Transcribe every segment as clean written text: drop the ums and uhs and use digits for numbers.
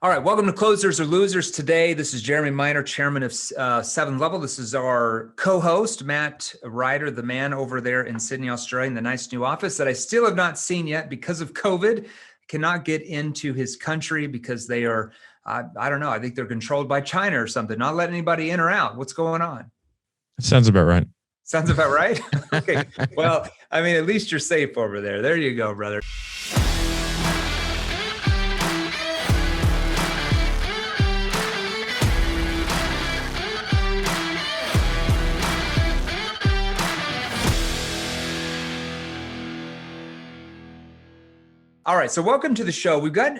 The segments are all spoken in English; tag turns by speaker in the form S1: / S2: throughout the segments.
S1: All right, welcome to Closers or Losers. Today, this is Jeremy Miner, chairman of 7th Level. This is our co-host, Matt Ryder, the man over there in Sydney, Australia, in the nice new office that I still have not seen yet because of COVID. Cannot get into his country because they are, I don't know, I think they're controlled by China or something, not letting anybody in or out. What's going on?
S2: Sounds about right.
S1: Sounds about right? Okay, well, I mean, at least you're safe over there. There you go, brother. All right, so welcome to the show. We've got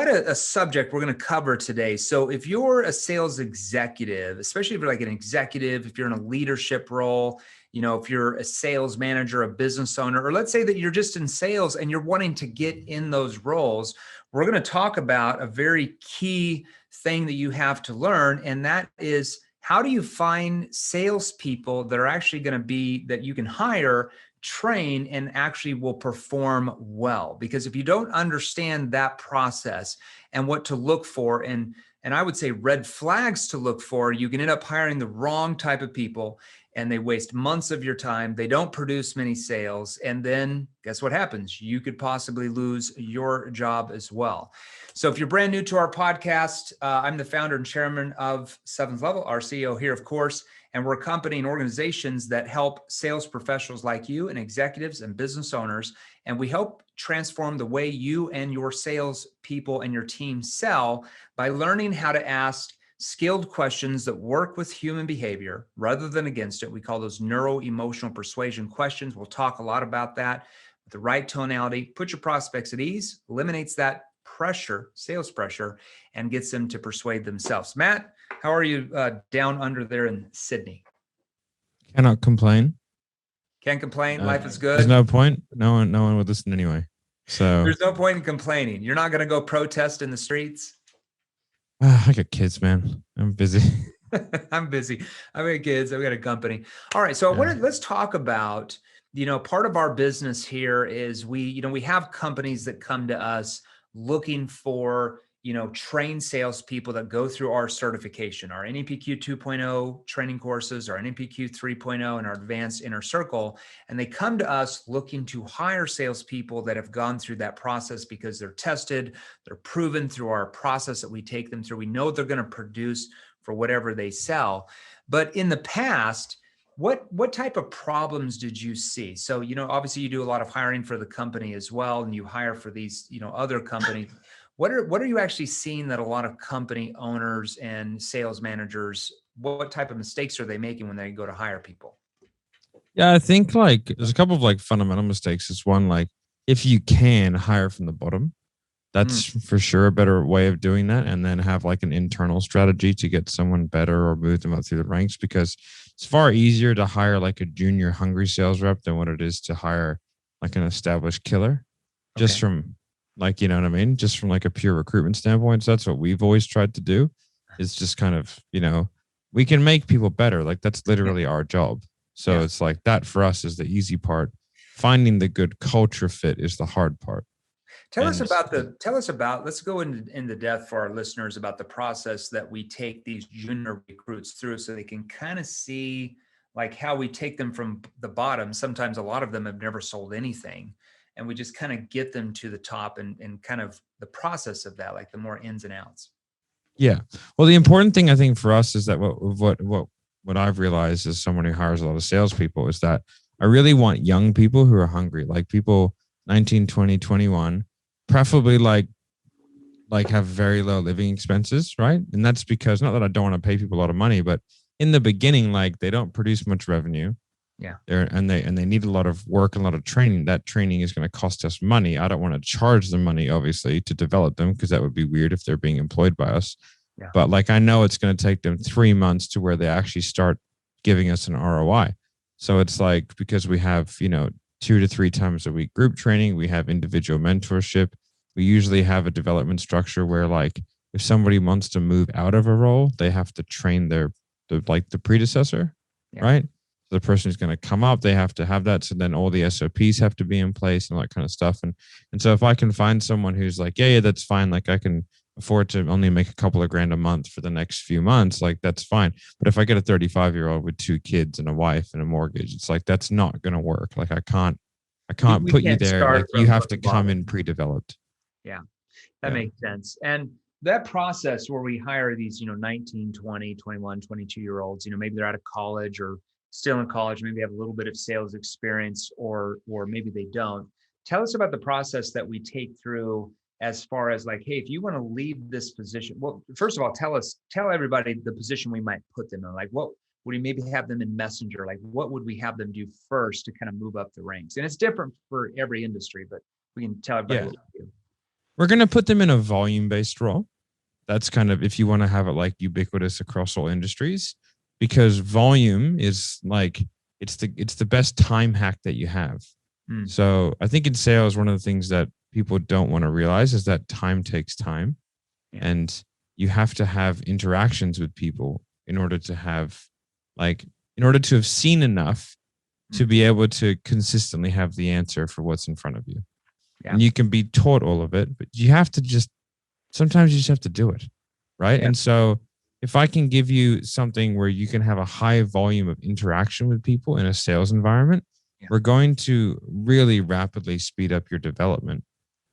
S1: a subject we're going to cover today. So if you're a sales executive, especially if you're like an executive, if you're in a leadership role, if you're a sales manager, a business owner, or let's say that you're just in sales and you're wanting to get in those roles, we're going to talk about a very key thing that you have to learn, and that is how do you find salespeople that are actually going to be that you can hire, train, and actually will perform well. Because if you don't understand that process and what to look for, and I would say red flags to look for, you can end up hiring the wrong type of people and they waste months of your time. They don't produce many sales. And then guess what happens? You could possibly lose your job as well. So if you're brand new to our podcast, I'm the founder and chairman of 7th Level, our CEO here, of course, and we're accompanying organizations that help sales professionals like you and executives and business owners. And we help transform the way you and your sales people and your team sell by learning how to ask skilled questions that work with human behavior rather than against it. We call those neuro-emotional persuasion questions. We'll talk a lot about that with the right tonality, put your prospects at ease, eliminates that pressure, sales pressure, and gets them to persuade themselves. Matt, how are you down under there in Sydney?
S2: Cannot complain.
S1: Can't complain. Life is good.
S2: There's no point. No one would listen anyway. So
S1: there's no point in complaining. You're not going to go protest in the streets.
S2: I got kids, man. I'm busy.
S1: I'm busy. I've got kids. I've got a company. All right. So let's talk about, part of our business here is we have companies that come to us looking for, trained salespeople that go through our certification, our NEPQ 2.0 training courses, our NEPQ 3.0, and our advanced inner circle. And they come to us looking to hire salespeople that have gone through that process because they're tested, they're proven through our process that we take them through. We know they're going to produce for whatever they sell. But in the past, what type of problems did you see? So, obviously you do a lot of hiring for the company as well, and you hire for these, other companies. What are you actually seeing that a lot of company owners and sales managers, what type of mistakes are they making when they go to hire people?
S2: Yeah, I think there's a couple of fundamental mistakes. It's one, if you can hire from the bottom, that's for sure a better way of doing that. And then have an internal strategy to get someone better or move them up through the ranks, because it's far easier to hire a junior hungry sales rep than what it is to hire an established killer.
S1: Okay.
S2: Just from you know what I mean? Just from a pure recruitment standpoint. So that's what we've always tried to do, is just kind of, we can make people better. That's literally our job. So it's that for us is the easy part. Finding the good culture fit is the hard part.
S1: Let's go into depth for our listeners about the process that we take these junior recruits through so they can kind of see how we take them from the bottom. Sometimes a lot of them have never sold anything, and we just kind of get them to the top and kind of the process of that, the more ins and outs.
S2: Yeah. Well, the important thing I think for us is that what I've realized as someone who hires a lot of salespeople is that I really want young people who are hungry, people 19, 20, 21, preferably have very low living expenses, right? And that's because, not that I don't want to pay people a lot of money, but in the beginning, they don't produce much revenue.
S1: Yeah.
S2: And they need a lot of work and a lot of training. That training is going to cost us money. I don't want to charge them money, obviously, to develop them, because that would be weird if they're being employed by us.
S1: Yeah.
S2: But I know it's going to take them 3 months to where they actually start giving us an ROI. So it's because we have, 2 to 3 times a week group training, we have individual mentorship. We usually have a development structure where if somebody wants to move out of a role, they have to train the predecessor, right? The person who's going to come up, they have to have that. So then all the SOPs have to be in place and all that kind of stuff. And so if I can find someone who's yeah, that's fine. I can afford to only make a couple of grand a month for the next few months, like that's fine. But if I get a 35-year-old with 2 kids and a wife and a mortgage, it's like, that's not going to work. Like I can't
S1: We
S2: put you
S1: can't
S2: there.
S1: start
S2: Like you have
S1: from
S2: to
S1: the
S2: come
S1: bottom.
S2: in pre-developed.
S1: Yeah, that
S2: Yeah.
S1: makes sense. And that process where we hire these, 19, 20, 21, 22-year-olds, maybe they're out of college or still in college, maybe they have a little bit of sales experience or maybe they don't. Tell us about the process that we take through as far as like, hey, if you want to leave this position, well, first of all, tell everybody the position we might put them in. Like what would we maybe have them in Messenger? Like what would we have them do first to kind of move up the ranks? And it's different for every industry, but we can tell everybody
S2: Yeah.
S1: what we do.
S2: We're going to put them in a volume-based role. That's kind of, if you want to have it like ubiquitous across all industries, because volume is like, it's the best time hack that you have. So I think in sales, one of the things that people don't want to realize is that time takes time.
S1: Yeah.
S2: And you have to have interactions with people in order to have seen enough to be able to consistently have the answer for what's in front of you.
S1: Yeah.
S2: And you can be taught all of it, but you have to sometimes you just have to do it. Right.
S1: Yeah.
S2: And so if I can give you something where you can have a high volume of interaction with people in a sales environment, we're going to really rapidly speed up your development.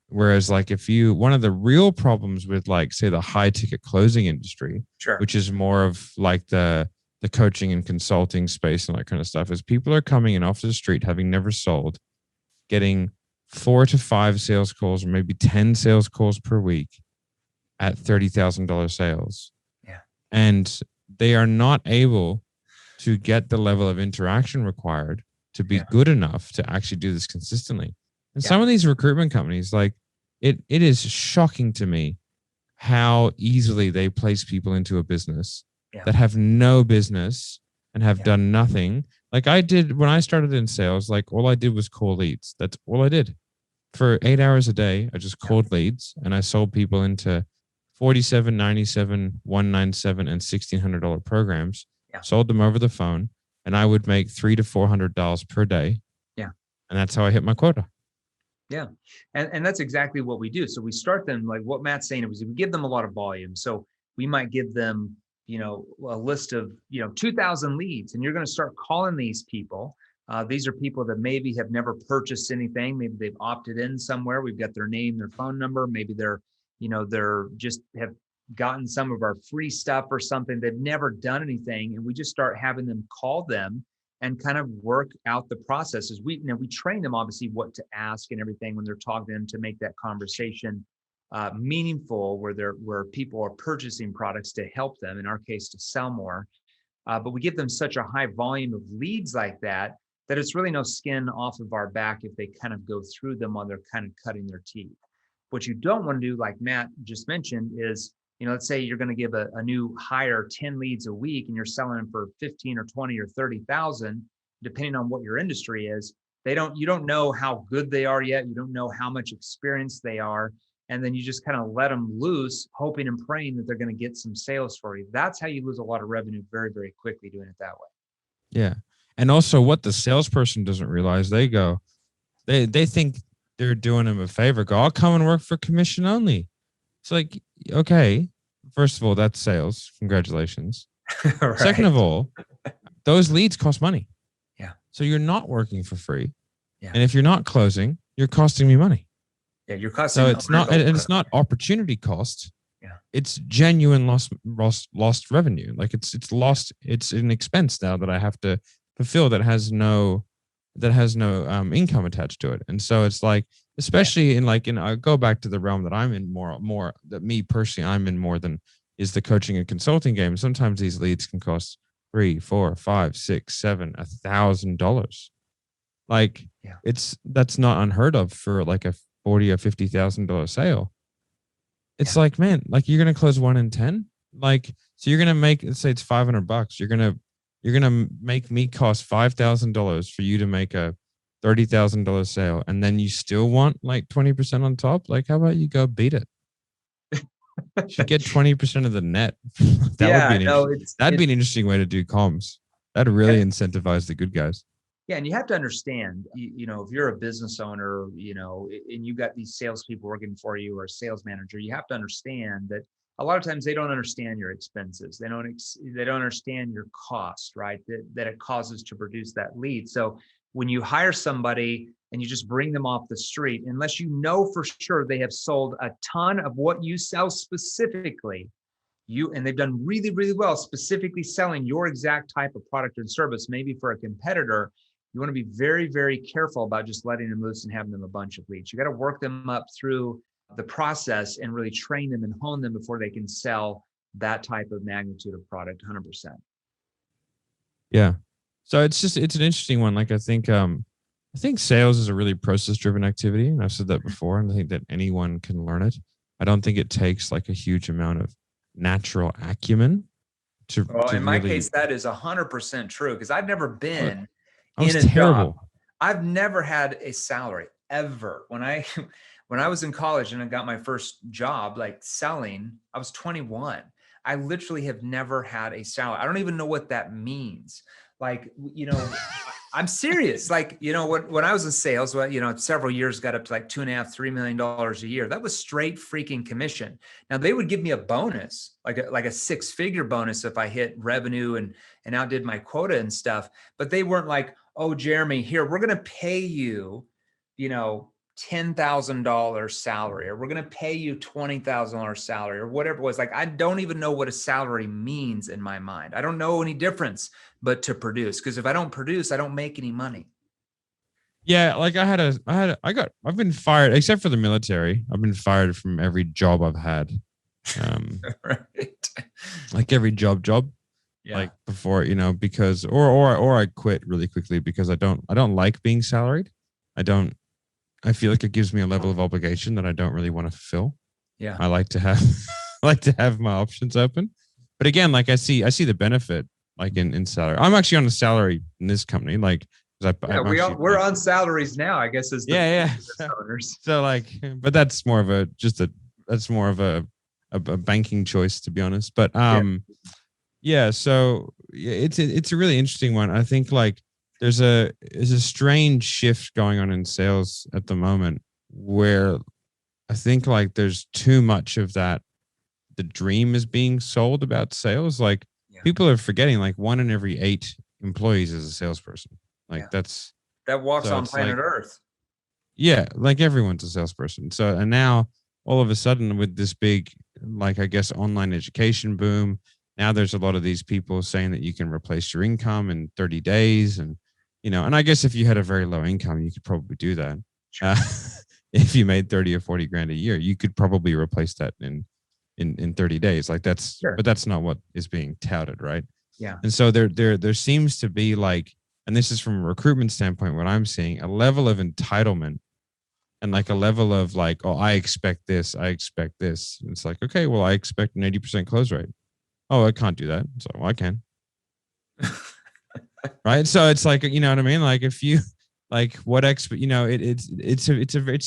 S2: Whereas like one of the real problems with like, say, the high ticket closing industry, which is more of like the coaching and consulting space and that kind of stuff, is people are coming in off the street, having never sold, getting 4 to 5 sales calls or maybe 10 sales calls per week at $30,000 sales.
S1: Yeah.
S2: And they are not able to get the level of interaction required to be good enough to actually do this consistently. And some of these recruitment companies, like it is shocking to me how easily they place people into a business that have no business and have done nothing. Like I did when I started in sales, like all I did was call leads. That's all I did. For 8 hours a day, I just called leads and I sold people into $47, $97, $197, and $1,600 programs. Sold them over the phone, and I would make $300 to $400 per day.
S1: Yeah,
S2: and that's how I hit my quota.
S1: Yeah, and that's exactly what we do. So we start them like what Matt's saying. We give them a lot of volume. So we might give them, a list of 2,000 leads, and you're going to start calling these people. These are people that maybe have never purchased anything. Maybe they've opted in somewhere. We've got their name, their phone number. Maybe they're just have gotten some of our free stuff or something. They've never done anything. And we just start having them call them and kind of work out the processes. We train them obviously what to ask and everything when they're talking to them to make that conversation meaningful, where people are purchasing products to help them, in our case, to sell more. But we give them such a high volume of leads like that it's really no skin off of our back if they kind of go through them while they're kind of cutting their teeth. What you don't want to do, like Matt just mentioned, is, let's say you're going to give a new hire 10 leads a week and you're selling them for 15 or 20 or 30,000, depending on what your industry is. You don't know how good they are yet. You don't know how much experience they are. And then you just kind of let them loose, hoping and praying that they're going to get some sales for you. That's how you lose a lot of revenue very, very quickly doing it that way.
S2: Yeah. And also what the salesperson doesn't realize, they think they're doing them a favor. Go, I'll come and work for commission only. It's like, okay, first of all, that's sales. Congratulations. Right. Second of all, those leads cost money.
S1: Yeah.
S2: So you're not working for free.
S1: Yeah.
S2: And if you're not closing, you're costing me money.
S1: Yeah, you're costing.
S2: So it's not opportunity cost.
S1: Yeah.
S2: It's genuine lost revenue. Like it's lost. It's an expense now that I have to fulfill that has no income attached to it. And so it's like, especially I go back to the realm that I'm in more that me personally I'm in more than is the coaching and consulting game. Sometimes these leads can cost $3, $4, $5, $6, $7, $1,000. Like that's not unheard of for like a $40,000 or $50,000 sale. It's like, man, like you're gonna close 1 in 10. Like, so you're gonna make, let's say it's $500. You're gonna make me cost $5,000 for you to make a $30,000 sale, and then you still want like 20% on top. Like, how about you go beat it? You should get 20% of the net. That'd be an interesting way to do comms. That'd really incentivize the good guys.
S1: Yeah, and you have to understand, if you're a business owner, and you got these salespeople working for you or a sales manager, you have to understand that a lot of times they don't understand your expenses. They don't understand your cost, right? That it causes to produce that lead. So when you hire somebody and you just bring them off the street, unless you know for sure they have sold a ton of what you sell specifically, and they've done really, really well, specifically selling your exact type of product and service, maybe for a competitor, you want to be very, very careful about just letting them loose and having them a bunch of leads. You got to work them up through the process and really train them and hone them before they can sell that type of magnitude of product 100%.
S2: Yeah. So it's an interesting one. Like I think sales is a really process driven activity. And I've said that before. And I think that anyone can learn it. I don't think it takes like a huge amount of natural acumen
S1: Well,
S2: to
S1: in my
S2: really.
S1: case, that is 100% true because I've never been
S2: I was
S1: in a job.
S2: terrible.
S1: I've never had a salary ever. When I when I was in college and I got my first job, like selling, I was 21. I literally have never had a salary. I don't even know what that means. Like, I'm serious. Like, when I was in sales, well, several years got up to like $2.5, $3 million a year. That was straight freaking commission. Now they would give me a bonus, like a six-figure bonus if I hit revenue and outdid my quota and stuff. But they weren't like, oh, Jeremy, here, we're going to pay you, $10,000 salary, or we're going to pay you $20,000 salary, or whatever it was. Like, I don't even know what a salary means in my mind. I don't know any difference but to produce. Because if I don't produce, I don't make any money.
S2: Yeah, like I've been fired except for the military. I've been fired from every job I've had.
S1: Right.
S2: Like every job,
S1: Yeah.
S2: like before, because or I quit really quickly because I don't like being salaried. I feel like it gives me a level of obligation that I don't really want to fulfill.
S1: Yeah.
S2: I like to have my options open. But again, like I see the benefit like in salary. I'm actually on a salary in this company, like
S1: we're on salaries now, I guess, as the business owners.
S2: So like, but that's more of a banking choice, to be honest. But so it's a really interesting one. I think like there's a strange shift going on in sales at the moment where I think like there's too much of that. The dream is being sold about sales. Like people are forgetting like 1 in every 8 employees is a salesperson. Like
S1: that walks on planet Earth.
S2: Yeah. Like everyone's a salesperson. So, and now all of a sudden with this big, like, I guess, online education boom, now there's a lot of these people saying that you can replace your income in 30 days. And, and I guess if you had a very low income, you could probably do that. Sure. If you made 30 or 40 grand a year, you could probably replace that in 30 days. Like but that's not what is being touted. Right.
S1: Yeah.
S2: And so there seems to be like, and this is from a recruitment standpoint, what I'm seeing, a level of entitlement and like a level of like, oh, I expect this. And it's like, okay, well, I expect an 80% close rate. Oh, I can't do that. So I can. Right. So it's like, you know what I mean? Like if you like it's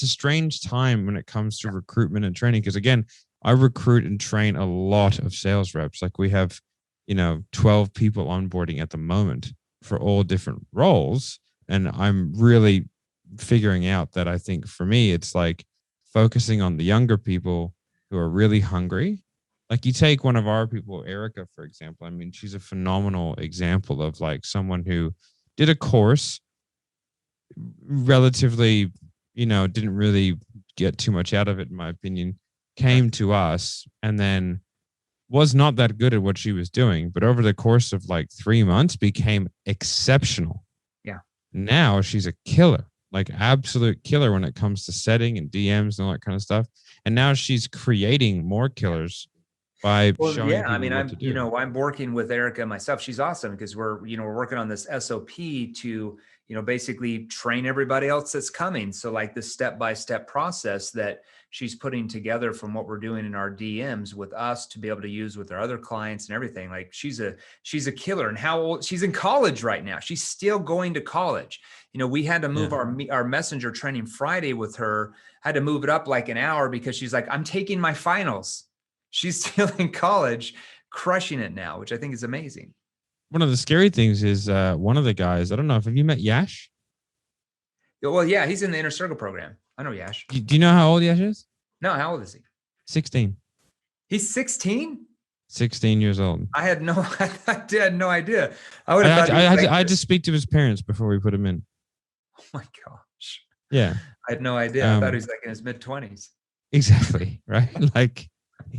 S2: a strange time when it comes to recruitment and training. Cause again, I recruit and train a lot of sales reps. Like we have, 12 people onboarding at the moment for all different roles. And I'm really figuring out that I think for me, it's like focusing on the younger people who are really hungry. Like you take one of our people, Erica, for example. I mean, she's a phenomenal example of like someone who did a course relatively, didn't really get too much out of it, in my opinion, came to us and then was not that good at what she was doing, but over the course of like 3 months became exceptional.
S1: Yeah.
S2: Now she's a killer, like absolute killer when it comes to setting and DMs and all that kind of stuff. And now she's creating more killers by showing people what to do.
S1: I'm working with Erica myself. She's awesome because we're working on this SOP to, basically train everybody else that's coming. So like this step-by-step process that she's putting together from what we're doing in our DMs with us to be able to use with our other clients and everything. Like she's a killer. And how old? She's in college right now. She's still going to college. We had to move our messenger training Friday with her, had to move it up like an hour because she's like, I'm taking my finals. She's still in college, crushing it now, which I think is amazing.
S2: one of the scary things is one of the guys, I don't know, have you met Yash?
S1: Well, yeah, he's in the inner circle program. I know Yash.
S2: Do you know how old Yash is?
S1: No, how old is he?
S2: 16.
S1: He's 16?
S2: 16 years old.
S1: I had no idea. I would have thought
S2: I had to speak to his parents before we put him in.
S1: Oh my gosh.
S2: Yeah.
S1: I had no idea. I thought he was like in his mid-20s.
S2: Exactly. Right. Like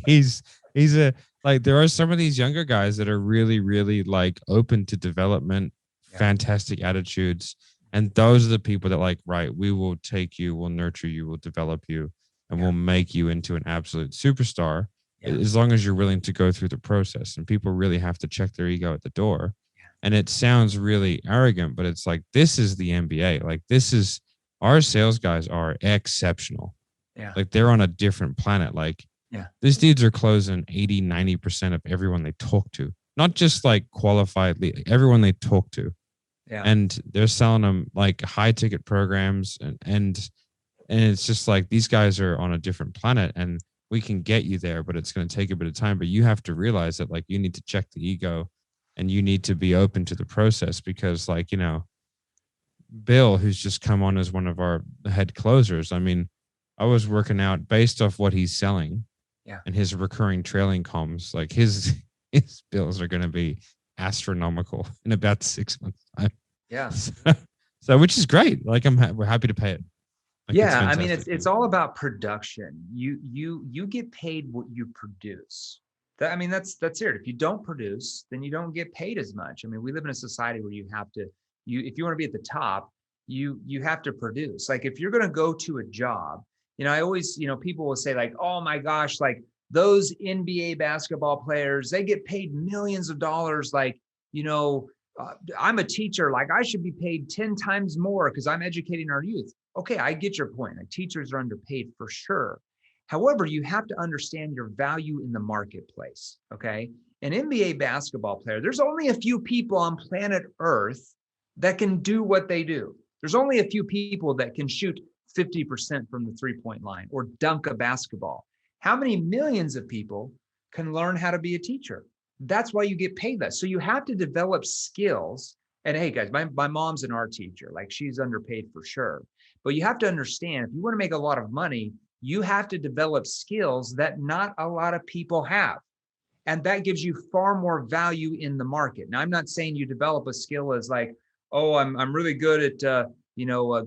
S2: he's like, there are some of these younger guys that are really, really like open to development, fantastic attitudes. And those are the people that like, right, we will take you, we'll nurture you, we'll develop you, and we'll make you into an absolute superstar as long as you're willing to go through the process. And people really have to check their ego at the door. And it sounds really arrogant, but it's like, this is the NBA. Like our sales guys are exceptional.
S1: Yeah.
S2: Like they're on a different planet. Like these dudes are closing 80, 90% of everyone they talk to, not just like qualified, everyone they talk to. Yeah. And they're selling them like high ticket programs and it's just like, these guys are on a different planet and we can get you there, but it's going to take a bit of time. But you have to realize that like you need to check the ego and you need to be open to the process because like, you know, Bill, who's just come on as one of our head closers. I mean, I was working out based off what he's selling and his recurring trailing comms, like his bills are going to be astronomical in about 6 months time.
S1: Yeah.
S2: So which is great. Like we're happy to pay it. Like,
S1: I mean, it's all about production. You get paid what you produce. I mean, that's it. If you don't produce, then you don't get paid as much. I mean, we live in a society where you have to, if you want to be at the top, you have to produce. Like if you're going to go to a job, you know, I always, you know, people will say like, oh my gosh, like those NBA basketball players, they get paid millions of dollars. Like, you know, I'm a teacher, like I should be paid 10 times more because I'm educating our youth. Okay, I get your point. Like, teachers are underpaid for sure. However, you have to understand your value in the marketplace, okay? An NBA basketball player, there's only a few people on planet Earth that can do what they do. There's only a few people that can shoot 50% from the three-point line or dunk a basketball. How many millions of people can learn how to be a teacher? That's why you get paid less. So you have to develop skills. And hey, guys, my mom's an art teacher. Like she's underpaid for sure. But you have to understand, if you want to make a lot of money, you have to develop skills that not a lot of people have. And that gives you far more value in the market. Now, I'm not saying you develop a skill as like, oh, I'm really good at,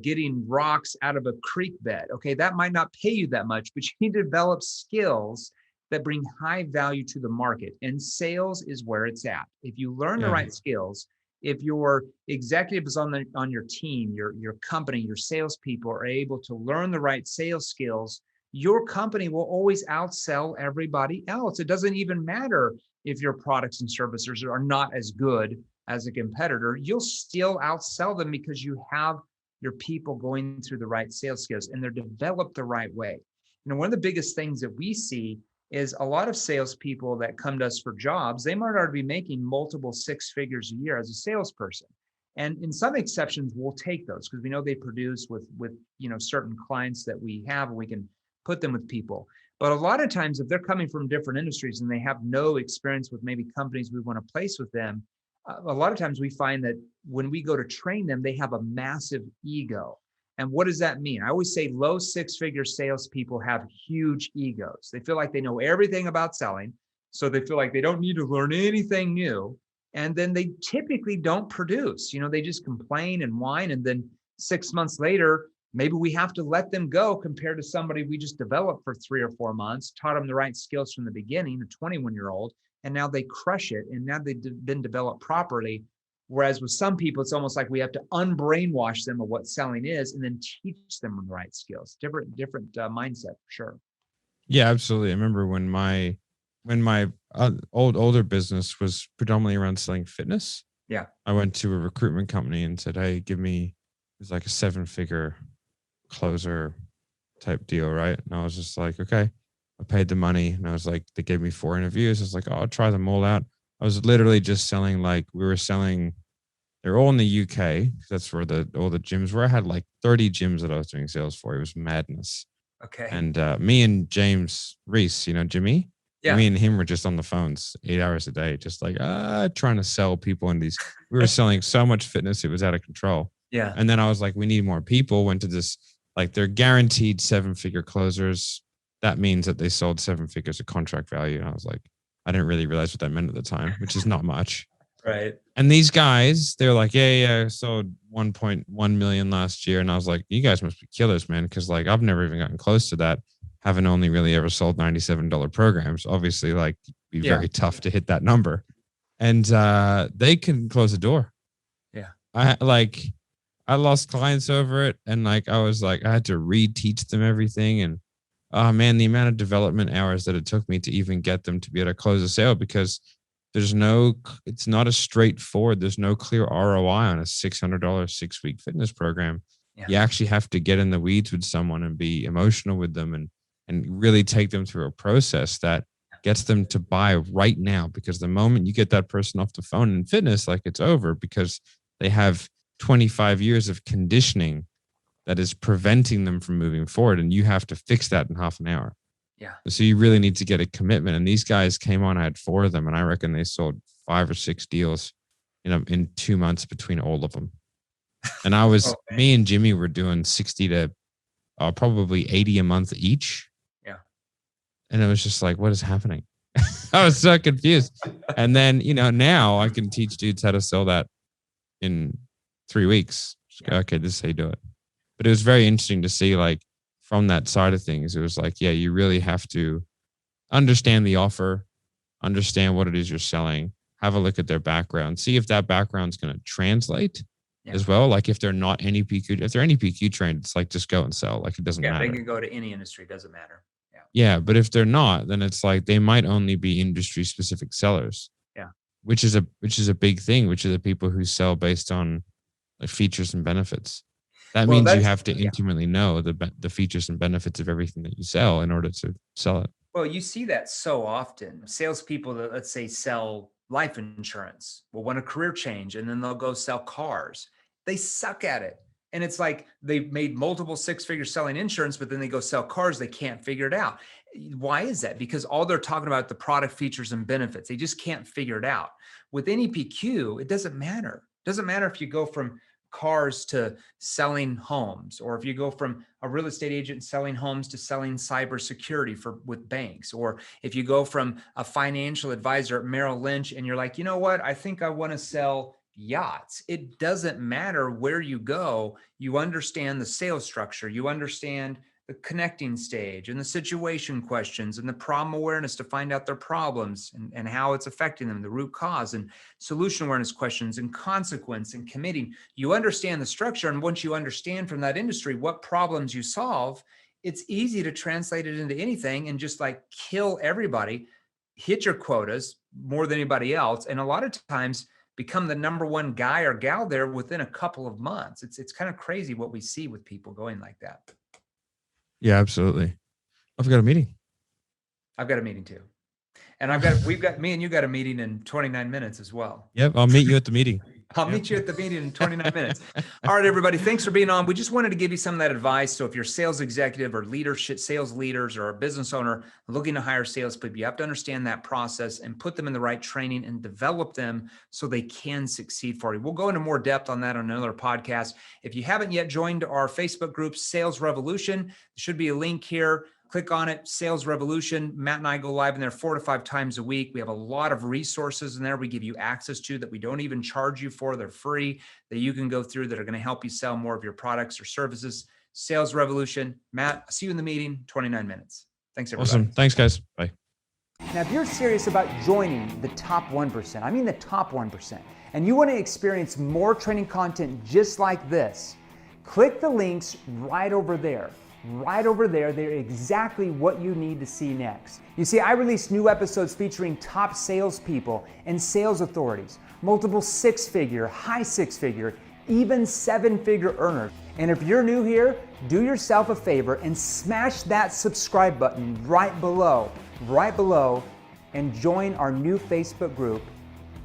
S1: getting rocks out of a creek bed. Okay, that might not pay you that much, but you need to develop skills that bring high value to the market. And sales is where it's at. If you learn the right skills, if your executives on your team, your company, your salespeople are able to learn the right sales skills, your company will always outsell everybody else. It doesn't even matter if your products and services are not as good as a competitor. You'll still outsell them because you have your people going through the right sales skills and they're developed the right way. You know, one of the biggest things that we see is a lot of salespeople that come to us for jobs, they might already be making multiple six figures a year as a salesperson. And in some exceptions, we'll take those because we know they produce with certain clients that we have, and we can put them with people. But a lot of times, if they're coming from different industries and they have no experience with maybe companies we want to place with them, a lot of times we find that when we go to train them, they have a massive ego. And what does that mean? I always say low six-figure salespeople have huge egos. They feel like they know everything about selling, so they feel like they don't need to learn anything new. And then they typically don't produce. You know, they just complain and whine. And then 6 months later, maybe we have to let them go compared to somebody we just developed for 3 or 4 months, taught them the right skills from the beginning, a 21-year-old, and now they crush it. And now they've been developed properly. Whereas with some people, it's almost like we have to unbrainwash them of what selling is and then teach them the right skills. Different mindset for sure.
S2: Yeah, absolutely. I remember when my older business was predominantly around selling fitness.
S1: Yeah,
S2: I went to a recruitment company and said, "Hey, give me," it was like a 7-figure closer type deal, right? And I was just like, okay. I paid the money, and I was like, they gave me 4 interviews. I was like, oh, I'll try them all out. I was literally just selling, like they're all in the UK. That's where all the gyms were. I had like 30 gyms that I was doing sales for. It was madness.
S1: Okay.
S2: And me and James Reese, you know, Jimmy,
S1: Yeah.
S2: Me and him were just on the phones 8 hours a day, just like trying to sell people in these. We were selling so much fitness, it was out of control.
S1: Yeah.
S2: And then I was like, we need more people. Went to this, like, they're guaranteed 7-figure closers. That means that they sold 7 figures of contract value. And I was like, I didn't really realize what that meant at the time, which is not much.
S1: Right.
S2: And these guys, they're like, yeah, I sold 1.1 million last year. And I was like, you guys must be killers, man. Cause like, I've never even gotten close to that. Haven't only really ever sold $97 programs. Obviously, like, be very tough to hit that number. And they can close the door.
S1: Yeah.
S2: I lost clients over it. And like, I was like, I had to reteach them everything. And oh man, the amount of development hours that it took me to even get them to be able to close a sale, because it's not a straightforward, there's no clear ROI on a $600 6-week fitness program. Yeah. You actually have to get in the weeds with someone and be emotional with them and really take them through a process that gets them to buy right now. Because the moment you get that person off the phone in fitness, like, it's over, because they have 25 years of conditioning that is preventing them from moving forward. And you have to fix that in half an hour.
S1: Yeah.
S2: So you really need to get a commitment. And these guys came on, I had 4 of them, and I reckon they sold 5 or 6 deals, in 2 months between all of them. And I was, me and Jimmy were doing 60 to probably 80 a month each.
S1: Yeah.
S2: And it was just like, what is happening? I was so confused. And then, now I can teach dudes how to sell that in 3 weeks. Okay, this is how you do it. But it was very interesting to see, like, from that side of things, it was like, yeah, you really have to understand the offer, understand what it is you're selling, have a look at their background, see if that background's going to translate as well. Like, if they're not NEPQ, if they're NEPQ trained, it's like, just go and sell. Like, it doesn't matter.
S1: They can go to any industry. Doesn't matter.
S2: Yeah. But if they're not, then it's like, they might only be industry specific sellers.
S1: Yeah.
S2: Which is a big thing, which are the people who sell based on, like, features and benefits. That means you have to intimately know the features and benefits of everything that you sell in order to sell it.
S1: Well, you see that so often. Salespeople that, let's say, sell life insurance will want a career change, and then they'll go sell cars. They suck at it. And it's like, they've made multiple 6-figures selling insurance, but then they go sell cars. They can't figure it out. Why is that? Because all they're talking about the product features and benefits. They just can't figure it out. With NEPQ, it doesn't matter. It doesn't matter if you go from cars to selling homes, or if you go from a real estate agent selling homes to selling cybersecurity with banks, or if you go from a financial advisor at Merrill Lynch and you're like, you know what, I think I want to sell yachts. It doesn't matter where you go. You understand the sales structure. You understand the connecting stage and the situation questions and the problem awareness to find out their problems and how it's affecting them, the root cause, and solution awareness questions and consequence and committing. You understand the structure. And once you understand from that industry what problems you solve, it's easy to translate it into anything and just like kill everybody, hit your quotas more than anybody else. And a lot of times become the number one guy or gal there within a couple of months. It's kind of crazy what we see with people going like that.
S2: Yeah, absolutely. I've got a meeting.
S1: I've got a meeting too. And me and you got a meeting in 29 minutes as well.
S2: Yep. I'll meet you at the meeting.
S1: I'll meet you at the meeting in 29 minutes. All right, everybody. Thanks for being on. We just wanted to give you some of that advice. So if you're a sales executive or leadership, sales leaders, or a business owner looking to hire salespeople, you have to understand that process and put them in the right training and develop them so they can succeed for you. We'll go into more depth on that on another podcast. If you haven't yet joined our Facebook group, Sales Revolution, there should be a link here. Click on it, Sales Revolution. Matt and I go live in there 4 to 5 times a week. We have a lot of resources in there we give you access to that we don't even charge you for. They're free, that you can go through, that are going to help you sell more of your products or services. Sales Revolution. Matt, I'll see you in the meeting, 29 minutes. Thanks, everybody.
S2: Awesome. Thanks, guys. Bye.
S3: Now, if you're serious about joining the top 1%, I mean the top 1%, and you want to experience more training content just like this, click the links right over there. Right over there, they're exactly what you need to see next. You see, I release new episodes featuring top salespeople and sales authorities, multiple 6-figure, high 6-figure, even 7-figure earners. And if you're new here, do yourself a favor and smash that subscribe button right below, and join our new Facebook group,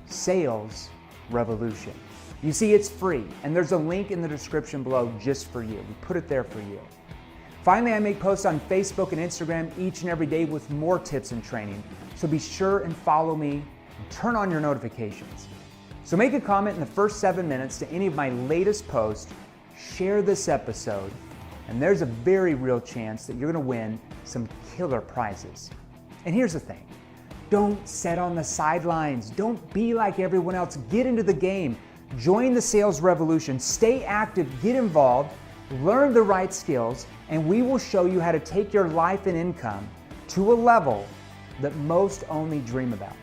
S3: Sales Revolution. You see, it's free, and there's a link in the description below just for you. We put it there for you. Finally, I make posts on Facebook and Instagram each and every day with more tips and training. So be sure and follow me and turn on your notifications. So make a comment in the first 7 minutes to any of my latest posts, share this episode, and there's a very real chance that you're gonna win some killer prizes. And here's the thing, don't sit on the sidelines. Don't be like everyone else. Get into the game. Join the sales revolution. Stay active, get involved, learn the right skills, and we will show you how to take your life and income to a level that most only dream about.